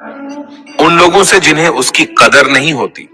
उन लोगों से जिन्हें उसकी कदर नहीं होती।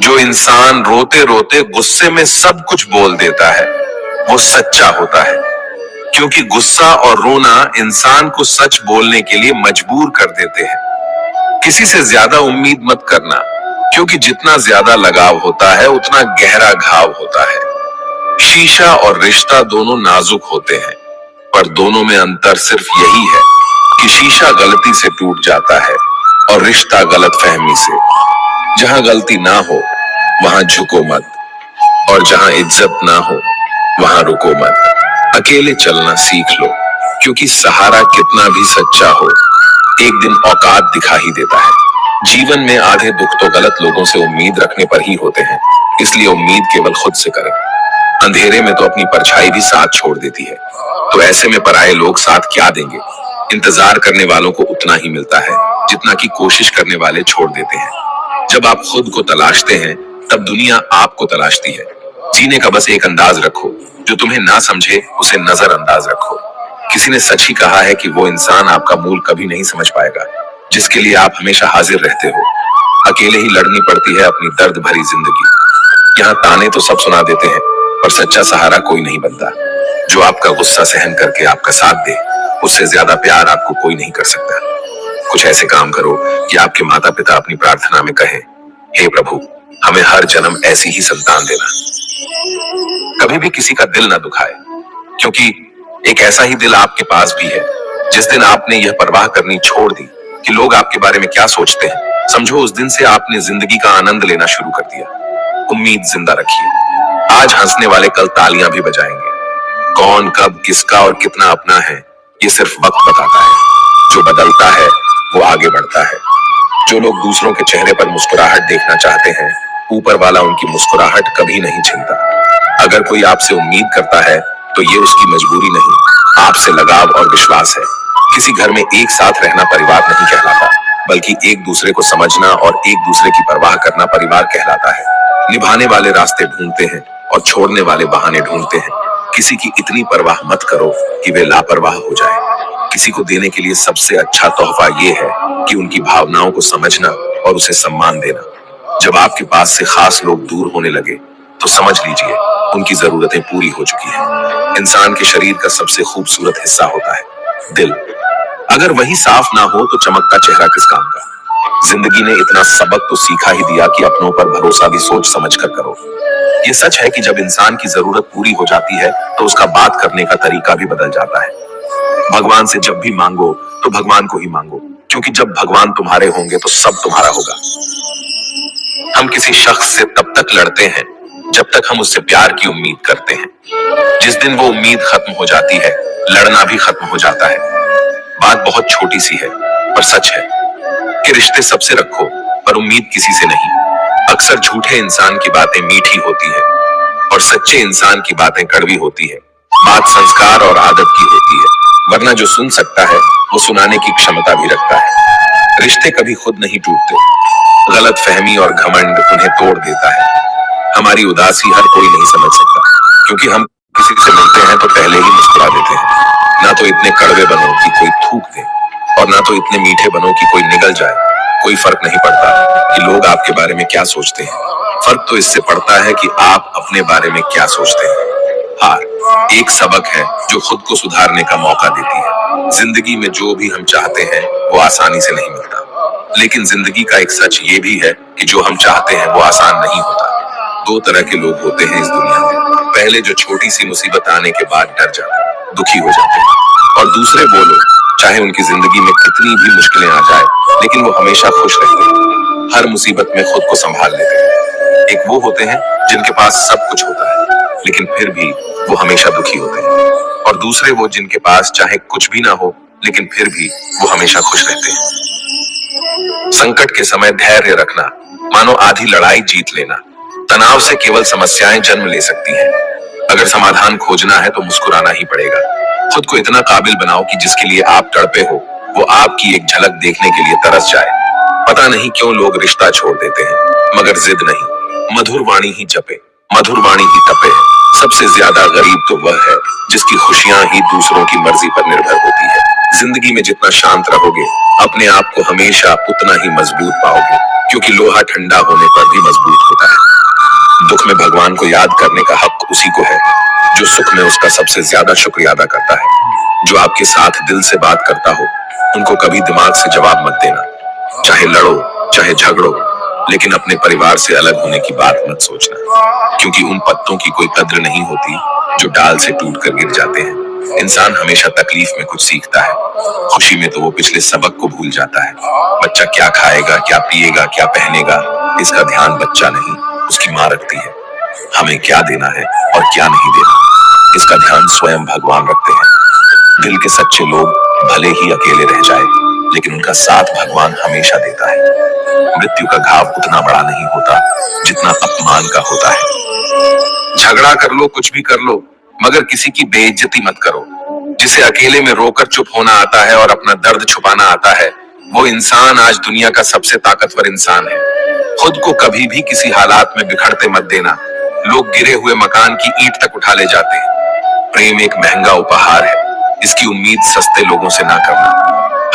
जो इंसान रोते रोते गुस्से में सब कुछ बोल देता है वो सच्चा होता है, क्योंकि गुस्सा और रोना इंसान को सच बोलने के लिए मजबूर कर देते हैं। किसी से ज्यादा उम्मीद मत करना, क्योंकि जितना ज्यादा लगाव होता है उतना गहरा घाव होता है। शीशा और रिश्ता दोनों नाजुक होते हैं, पर दोनों में अंतर सिर्फ यही है कि शीशा गलती से टूट जाता है और रिश्ता गलतफहमी से। जहां गलती ना हो वहां झुको मत, और जहां इज्जत ना हो वहां रुको मत। अकेले चलना सीख लो, क्योंकि सहारा कितना भी सच्चा हो एक दिन औकात दिखा ही देता है। जीवन में आधे दुख तो गलत लोगों से उम्मीद रखने पर ही होते हैं, इसलिए उम्मीद केवल खुद से करें। अंधेरे में तो अपनी परछाई भी साथ छोड़ देती है, तो ऐसे में पराये लोग साथ क्या देंगे। इंतजार करने वालों को उतना ही मिलता है जितना कि कोशिश करने वाले छोड़ देते हैं। जब आप खुद को तलाशते हैं तब दुनिया आपको तलाशती है। जीने का बस एक अंदाज रखो, जो तुम्हें ना समझे उसे नजरअंदाज रखो। किसी ने सच ही कहा है कि वो इंसान आपका मूल कभी नहीं समझ पाएगा जिसके लिए आप हमेशा हाजिर रहते हो। अकेले ही लड़नी पड़ती है अपनी दर्द भरी जिंदगी। यहाँ ताने तो सब सुना देते हैं, पर सच्चा सहारा कोई नहीं बनता। जो आपका गुस्सा सहन करके आपका साथ दे, उससे ज्यादा प्यार आपको कोई नहीं कर सकता। कुछ ऐसे काम करो कि आपके माता पिता अपनी प्रार्थना में कहें, हे प्रभु हमें हर जन्म ऐसी ही संतान देना। कभी भी किसी का दिल ना दुखाए, क्योंकि एक ऐसा ही दिल आपके पास भी है। जिस दिन आपने यह परवाह करनी छोड़ दी कि लोग आपके बारे में क्या सोचते हैं, समझो उस दिन से आपने जिंदगी का आनंद लेना शुरू कर दिया। उम्मीद जिंदा रखिए। आज हंसने वाले कल तालियां भी बजाएंगे। कौन कब किसका और कितना अपना है ये सिर्फ वक्त बताता है। जो बदलता है वो आगे बढ़ता है। जो लोग दूसरों के चेहरे पर मुस्कुराहट देखना चाहते हैं, ऊपर वाला उनकी मुस्कुराहट कभी नहीं छीनता। अगर कोई आपसे उम्मीद करता है तो ये उसकी मजबूरी नहीं, आपसे लगाव और विश्वास है। किसी घर में एक साथ रहना परिवार नहीं कहलाता, बल्कि एक दूसरे को समझना और एक दूसरे की परवाह करना परिवार कहलाता है। निभाने वाले रास्ते ढूंढते हैं और छोड़ने वाले बहाने ढूंढते हैं। किसी की इतनी परवाह मत करो कि वे लापरवाह हो जाए। किसी को देने के लिए सबसे अच्छा तोहफा ये है कि उनकी भावनाओं को समझना और उसे सम्मान देना। जब आपके पास से खास लोग दूर होने लगे तो समझ लीजिए उनकी जरूरतें पूरी हो चुकी हैं। इंसान के शरीर का सबसे खूबसूरत हिस्सा होता है दिल। अगर वही साफ ना हो तो चमकता चेहरा किस काम का। जिंदगी ने इतना सबक तो सीखा ही दिया कि अपनों पर भरोसा भी सोच समझ कर करो। ये सच है कि जब इंसान की जरूरत पूरी हो जाती है तो उसका बात करने का तरीका भी बदल जाता है। भगवान से जब भी मांगो तो भगवान को ही मांगो, क्योंकि जब भगवान तुम्हारे होंगे तो सब तुम्हारा होगा। हम किसी शख्स से तब तक लड़ते हैं जब तक हम उससे प्यार की उम्मीद करते हैं। जिस दिन वो उम्मीद खत्म हो जाती है, लड़ना भी खत्म हो जाता है। बात बहुत छोटी सी है पर सच है कि रिश्ते सबसे रखो पर उम्मीद किसी से नहीं। अक्सर झूठे इंसान की बातें मीठी होती है और सच्चे इंसान की बातें कड़वी होती है। बात संस्कार और आदत की होती है, वरना जो सुन सकता है वो सुनाने की क्षमता भी रखता है। रिश्ते कभी खुद नहीं टूटते, गलत फहमी और घमंड उन्हें तोड़ देता है। हमारी उदासी हर कोई नहीं समझ सकता, क्योंकि हम किसी से मिलते हैं तो पहले ही मुस्कुरा देते हैं। ना तो इतने कड़वे बनो कि कोई थूक दे, और ना तो इतने मीठे बनो कि कोई निगल जाए। कोई फर्क नहीं पड़ता कि लोग आपके बारे में क्या सोचते हैं, फर्क तो इससे पड़ता है कि आप अपने बारे में क्या सोचते हैं। हार एक सबक है जो खुद को सुधारने का मौका देती है। जिंदगी में जो भी हम चाहते हैं वो आसानी से नहीं मिलता, लेकिन जिंदगी का एक सच ये भी है कि जो हम चाहते हैं वो आसान नहीं होता। दो तरह के लोग होते हैं इस दुनिया में। पहले जो छोटी सी मुसीबत आने के बाद डर जाते, दुखी हो जाते, और दूसरे वो लोग चाहे उनकी जिंदगी में कितनी भी मुश्किलें आ जाए लेकिन वो हमेशा खुश रहते हैं, हर मुसीबत में खुद को संभाल लेते हैं। एक वो होते हैं जिनके पास सब कुछ होता है लेकिन फिर भी वो हमेशा दुखी होते हैं, और दूसरे वो जिनके पास चाहे कुछ भी ना हो लेकिन फिर भी वो हमेशा खुश रहते हैं। संकट के समय धैर्य रखना मानो आधी लड़ाई जीत लेना। तनाव से केवल समस्याएं जन्म ले सकती हैं। अगर समाधान खोजना है तो मुस्कुराना ही पड़ेगा। खुद को इतना काबिल बनाओ कि जिसके लिए आप तड़पे हो वो आपकी एक झलक देखने के लिए तरस जाए। पता नहीं क्यों लोग रिश्ता छोड़ देते हैं, मगर जिद नहीं। मधुर वाणी ही जपे, मधुर वाणी ही तपे है। सबसे ज्यादा गरीब तो वह है जिसकी खुशियां ही दूसरों की मर्जी पर निर्भर होती है। जिंदगी में जितना शांत रहोगे, अपने आप को हमेशा उतना ही मजबूत पाओगे, क्योंकि लोहा ठंडा होने पर भी मजबूत होता है। दुख में भगवान को याद करने का हक उसी को है जो सुख में उसका सबसे ज्यादा शुक्रिया अदा करता है। जो आपके साथ दिल से बात करता हो, उनको कभी दिमाग से जवाब मत देना। चाहे लड़ो, चाहे झगड़ो, लेकिन अपने परिवार से अलग होने की बात मत सोचना, क्योंकि उन पत्तों की कोई कद्र नहीं होती जो डाल से टूट कर गिर जाते हैं। इंसान हमेशा तकलीफ में कुछ सीखता है, खुशी में तो वो पिछले सबक को भूल जाता है। बच्चा क्या खाएगा, क्या पिएगा, क्या पहनेगा, इसका ध्यान बच्चा नहीं, उसकी माँ रखती है। हमें क्या देना है और क्या नहीं देना, इसका ध्यान स्वयं भगवान रखते हैं। दिल के सच्चे लोग भले ही अकेले रह जाए, लेकिन उनका साथ भगवान हमेशा देता है। मृत्यु का घाव उतना बड़ा नहीं होता जितना अपमान का होता है। झगड़ा कर लो, कुछ भी कर लो, मगर किसी की बेइज्जती मत करो। जिसे अकेले में रोकर चुप होना आता है और अपना दर्द छुपाना आता है, वो इंसान आज दुनिया का सबसे ताकतवर इंसान है। खुद को कभी भी किसी हालात में बिखरते मत देना। लोग गिरे हुए मकान की ईंट तक उठा ले जाते हैं। प्रेम एक महंगा उपहार है, इसकी उम्मीद सस्ते लोगों से ना करना।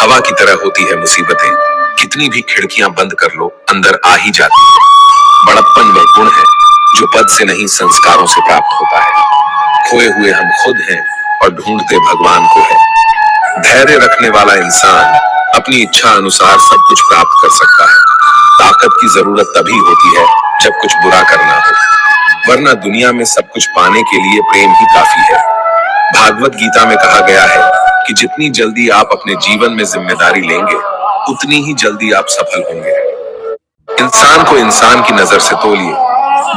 हवा की तरह होती है मुसीबतें, कितनी भी खिड़कियां बंद कर लो, अंदर आ ही जाती है। बड़प्पन वह गुण है जो पद से नहीं, संस्कारों से प्राप्त होता है। खोए हुए हम खुद हैं और ढूंढते भगवान को है। धैर्य रखने वाला इंसान अपनी इच्छा अनुसार सब कुछ प्राप्त कर सकता है। ताकत की जरूरत तभी होती है जब कुछ बुरा करना हो, वरना दुनिया में सब कुछ पाने के लिए प्रेम ही काफी है। भागवत गीता में कहा गया है कि जितनी जल्दी आप अपने जीवन में जिम्मेदारी लेंगे, उतनी ही जल्दी आप सफल होंगे। इंसान को इंसान की नजर से तोलिए,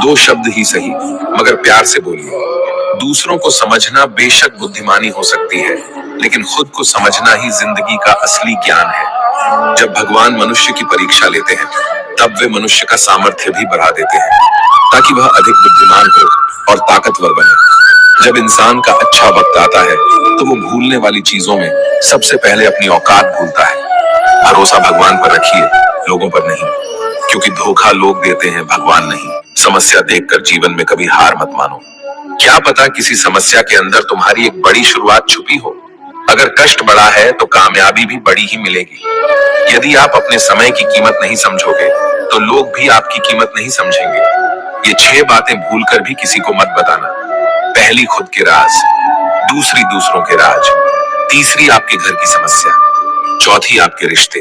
2 शब्द ही सही, मगर प्यार से बोलिए। दूसरों को समझना बेशक बुद्धिमानी हो सकती है, लेकिन खुद को समझना ही जिंदगी का असली ज्ञान है। जब भगवान मनुष्य की परीक्षा लेते हैं, तब वे मनुष्य का सामर्थ्य भी बढ़ा देते हैं, ताकि वह अधिक बुद्धिमान हो और ताकतवर बने। जब इंसान का अच्छा वक्त आता है, तो वो भूलने वाली चीजों में सबसे पहले अपनी औकात भूलता है। भरोसा भगवान पर रखिए, लोगों पर नहीं, क्योंकि धोखा लोग देते हैं, भगवान नहीं। समस्या देखकर जीवन में कभी हार मत मानो। क्या पता किसी समस्या के अंदर तुम्हारी एक बड़ी शुरुआत छुपी हो। अगर कष्ट बड़ा है तो कामयाबी भी बड़ी ही मिलेगी। यदि आप अपने समय की कीमत नहीं समझोगे, तो लोग भी आपकी कीमत नहीं समझेंगे। ये 6 बातें भूलकर भी किसी को मत बताना। पहली, खुद के राज। दूसरी, दूसरों के राज। तीसरी, आपके घर की समस्या। चौथी, आपके रिश्ते।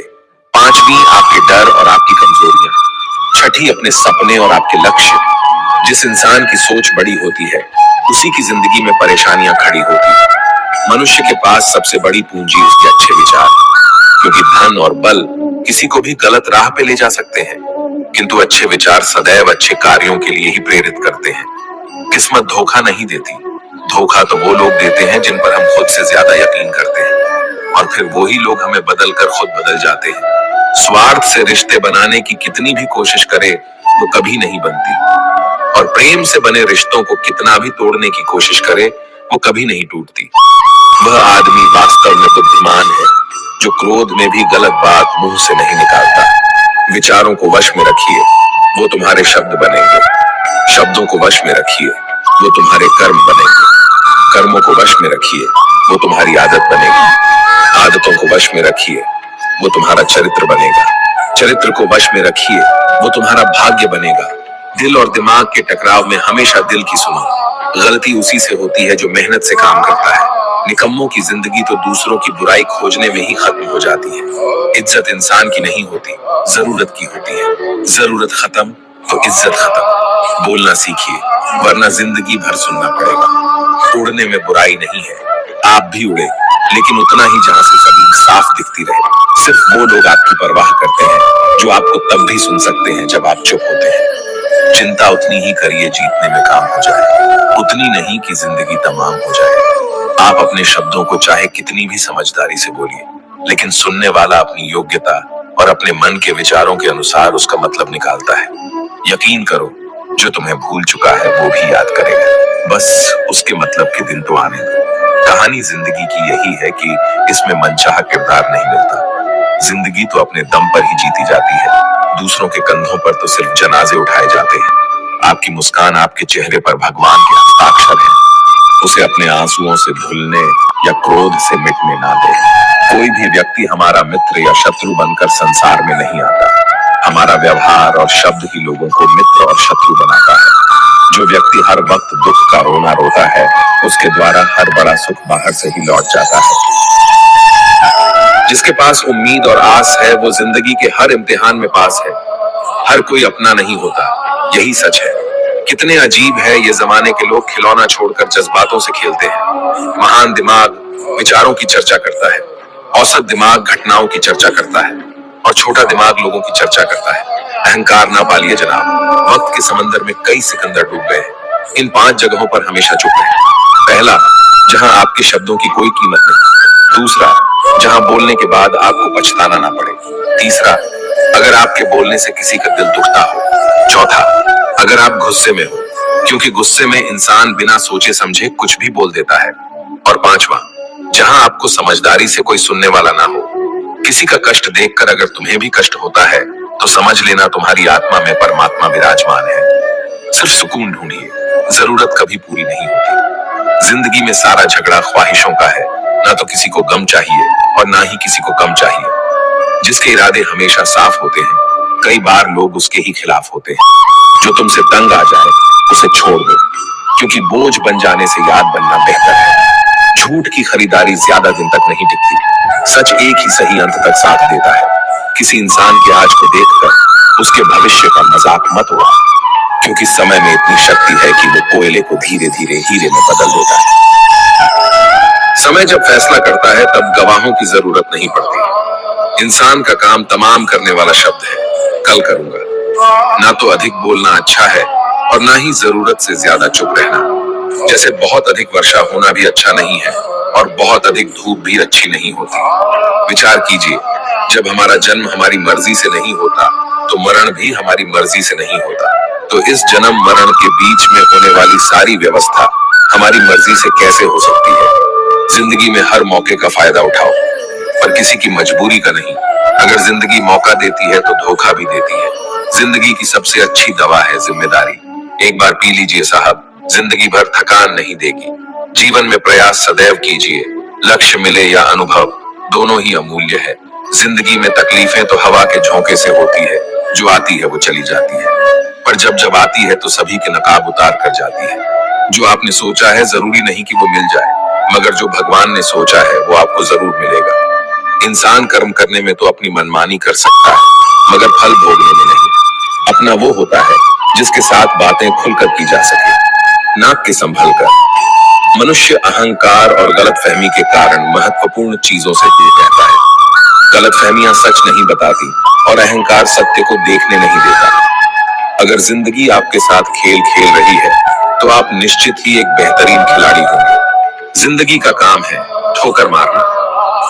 पांचवी, आपके डर और आपकी कमजोरियां। छठी, अपने सपने और आपके लक्ष्य। जिस इंसान की सोच बड़ी होती है, उसी की जिंदगी में परेशानियां खड़ी होती हैं। मनुष्य के पास सबसे बड़ी पूंजी उसके अच्छे विचार, क्योंकि धन और बल किसी को भी गलत राह पे ले जा सकते हैं, किंतु अच्छे विचार सदैव अच्छे कार्यों के लिए ही प्रेरित करते हैं। किस्मत धोखा नहीं देती, धोखा तो वो लोग देते हैं जिन पर हम खुद से ज्यादा यकीन करते हैं, और फिर वही लोग हमें बदल कर खुद बदल जाते हैं। स्वार्थ से रिश्ते बनाने की कितनी भी कोशिश करे, वो कभी नहीं बनती, और प्रेम से बने रिश्तों को कितना भी तोड़ने की कोशिश करे, वो कभी नहीं टूटती। वह आदमी वास्तव में बुद्धिमान है जो क्रोध में भी गलत बात मुंह से नहीं निकालता। विचारों को वश में रखिए, वो तुम्हारे शब्द बनेंगे। शब्दों को वश में रखिए, वो तुम्हारे कर्म बनेंगे। कर्मों को वश में रखिए, वो तुम्हारी आदत बनेगी। आदतों को वश में रखिए, वो तुम्हारा चरित्र बनेगा। चरित्र को वश में रखिए, वो तुम्हारा भाग्य बनेगा। दिल और दिमाग के टकराव में हमेशा दिल की सुनो। गलती उसी से होती है जो मेहनत से काम करता है। निकम्मों की जिंदगी तो दूसरों की बुराई खोजने में ही खत्म हो जाती है। इज्जत इंसान की नहीं होती, जरूरत की होती है। जरूरत खत्म तो इज्जत खत्म। बोलना सीखिए, वरना जिंदगी भर सुनना पड़ेगा। उड़ने में बुराई नहीं है, आप भी उड़े, लेकिन उतना ही जहां से जमीन साफ दिखती रहे। सिर्फ वो लोग आपकी परवाह करते हैं जो आपको तब भी सुन सकते हैं जब आप चुप होते हैं। चिंता उतनी ही करिए जीतने में काम हो जाए, उतनी नहीं कि जिंदगी तमाम हो जाए। आप अपने शब्दों को चाहे कितनी भी समझदारी से बोलिए, लेकिन सुनने वाला अपनी योग्यता और अपने मन के विचारों के अनुसार उसका मतलब निकालता है। यकीन करो, जो तुम्हें भूल चुका है वो भी याद करेगा, बस उसके मतलब के दिन तो आने दो। कहानी जिंदगी की यही है कि इसमें मनचाहा किरदार नहीं मिलता। जिंदगी तो अपने दम पर ही जीती जाती है, दूसरों के कंधों पर तो सिर्फ जनाजे उठाए जाते हैं। आपकी मुस्कान आपके चेहरे पर भगवान के हस्ताक्षर है, उसे अपने आंसुओं से धुलने या क्रोध से मिटने ना दे। कोई भी व्यक्ति हमारा मित्र या शत्रु बनकर संसार में नहीं आता। हमारा व्यवहार और शब्द ही लोगों को मित्र और शत्रु बनाता है। जो व्यक्ति हर वक्त दुख का रोना रोता है, उसके द्वारा हर बड़ा सुख बाहर से ही लौट जाता है। जिसके पास उम्मीद और आस है, वो जिंदगी के हर इम्तिहान में पास है। हर कोई अपना नहीं होता, यही सच है। कितने अजीब है ये जमाने के लोग, खिलौना छोड़कर जज्बातों से खेलते हैं। महान दिमाग विचारों की चर्चा करता है, औसत दिमाग घटनाओं की चर्चा करता है और छोटा दिमाग लोगों की चर्चा करता है। अहंकार ना पालिए जनाब, वक्त के समंदर में कई सिकंदर डूब गए हैं। इन 5 जगहों पर हमेशा चुप रहें। पहला, जहां आपके शब्दों की कोई कीमत नहीं। दूसरा, जहां बोलने के बाद आपको पछताना ना पड़े। तीसरा, अगर आपके बोलने से किसी का दिल दुखता हो। चौथा, अगर आप गुस्से में हो, क्योंकि गुस्से में इंसान बिना सोचे समझे कुछ भी बोल देता है। और पांचवा, जहां आपको समझदारी से कोई सुनने वाला ना हो। किसी का कष्ट देखकर अगर तुम्हें भी कष्ट होता है तो समझ लेना तुम्हारी आत्मा में परमात्मा विराजमान है। सिर्फ सुकून ढूंढिए, जरूरत कभी पूरी नहीं होती। जिंदगी में सारा झगड़ा ख्वाहिशों का है। ना तो किसी को गम चाहिए और ना ही किसी को कम चाहिए। जिसके इरादे हमेशा साफ होते हैं, कई बार लोग उसके ही खिलाफ होते हैं। जो तुमसे तंग आ जाए उसे छोड़ दो, क्योंकि बोझ बन जाने से याद बनना बेहतर है। झूठ की खरीदारी ज्यादा दिन तक नहीं टिकती। सच एक ही सही अंत तक साथ देता है। किसी इंसान के आज को देखकर उसके भविष्य का मजाक मत उड़ाओ, क्योंकि समय में इतनी शक्ति है कि वो कोयले को धीरे धीरे हीरे में बदल देता है। समय जब फैसला करता है तब गवाहों की जरूरत नहीं पड़ती। इंसान का काम तमाम करने वाला शब्द है, कल करूंगा। ना तो अधिक बोलना अच्छा है और ना ही जरूरत से ज्यादा चुप रहना। जैसे बहुत अधिक वर्षा होना भी अच्छा नहीं है और बहुत अधिक धूप भी अच्छी नहीं होती। विचार कीजिए, जब हमारा जन्म हमारी मर्जी से नहीं होता तो मरण भी हमारी मर्जी से नहीं होता। तो इस जन्म मरण के बीच में होने वाली सारी व्यवस्था हमारी मर्जी से कैसे हो सकती है? जिंदगी में हर मौके का फायदा उठाओ, पर किसी की मजबूरी का नहीं। अगर जिंदगी मौका देती है तो धोखा भी देती है। जिंदगी की सबसे अच्छी दवा है जिम्मेदारी। एक बार पी लीजिए साहब, जिंदगी भर थकान नहीं देगी। जीवन में प्रयास सदैव कीजिए। लक्ष्य मिले या अनुभव, दोनों ही अमूल्य है। जिंदगी में तकलीफें तो हवा के झोंके से होती है, जो आती है वो चली जाती है, पर जब जब आती है तो सभी के नकाब उतार कर जाती है। जो आपने सोचा है जरूरी नहीं कि वो मिल जाए, मगर जो भगवान ने सोचा है वो आपको जरूर मिलेगा। इंसान कर्म करने में तो अपनी मनमानी कर सकता है, मगर फल भोगने में नहीं। अपना वो होता है जिसके साथ बातें खुलकर की जा सके, नाक के संभल कर। मनुष्य अहंकार और गलतफहमी के कारण महत्वपूर्ण चीजों से दूर रहता है। गलतफहमियां सच नहीं बताती और अहंकार सत्य को देखने नहीं देता। अगर जिंदगी आपके साथ खेल खेल रही है तो आप निश्चित ही एक बेहतरीन खिलाड़ी होंगे। जिंदगी का काम है ठोकर मारना।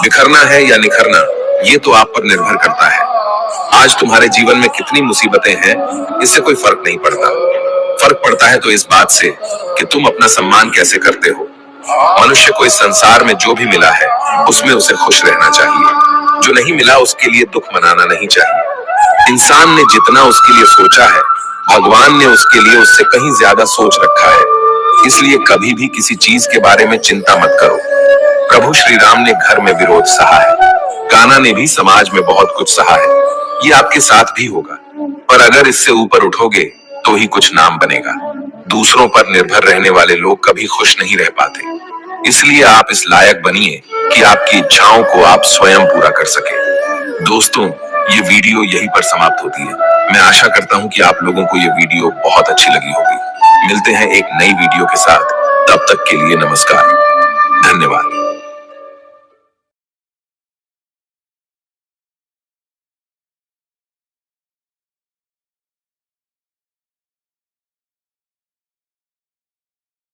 बिखरना है या निखरना, ये तो आप पर निर्भर करता है। आज तुम्हारे जीवन में कितनी मुसीबतें हैं, इससे कोई फर्क नहीं पड़ता। फर्क पड़ता है तो इस बात से कि तुम अपना सम्मान कैसे करते हो। मनुष्य को इस संसार में जो भी मिला है उसमें उसे खुश रहना चाहिए। जो नहीं मिला उसके लिए दुख मनाना नहीं चाहिए। इंसान ने जितना उसके लिए सोचा है, भगवान ने उसके लिए उससे कहीं ज्यादा सोच रखा है। इसलिए कभी भी किसी चीज के बारे में चिंता मत करो। प्रभु श्री राम ने घर में विरोध सहा है, कान्हा ने भी समाज में बहुत कुछ सहा है। ये आपके साथ भी होगा, पर अगर इससे ऊपर उठोगे तो ही कुछ नाम बनेगा। दूसरों पर निर्भर रहने वाले लोग कभी खुश नहीं रह पाते। इसलिए आप इस लायक बनिए कि आपकी इच्छाओं को आप स्वयं पूरा कर सके। दोस्तों, ये वीडियो यहीं पर समाप्त होती है। मैं आशा करता हूँ कि आप लोगों को ये वीडियो बहुत अच्छी लगी होगी। मिलते हैं एक नई वीडियो के साथ, तब तक के लिए नमस्कार, धन्यवाद।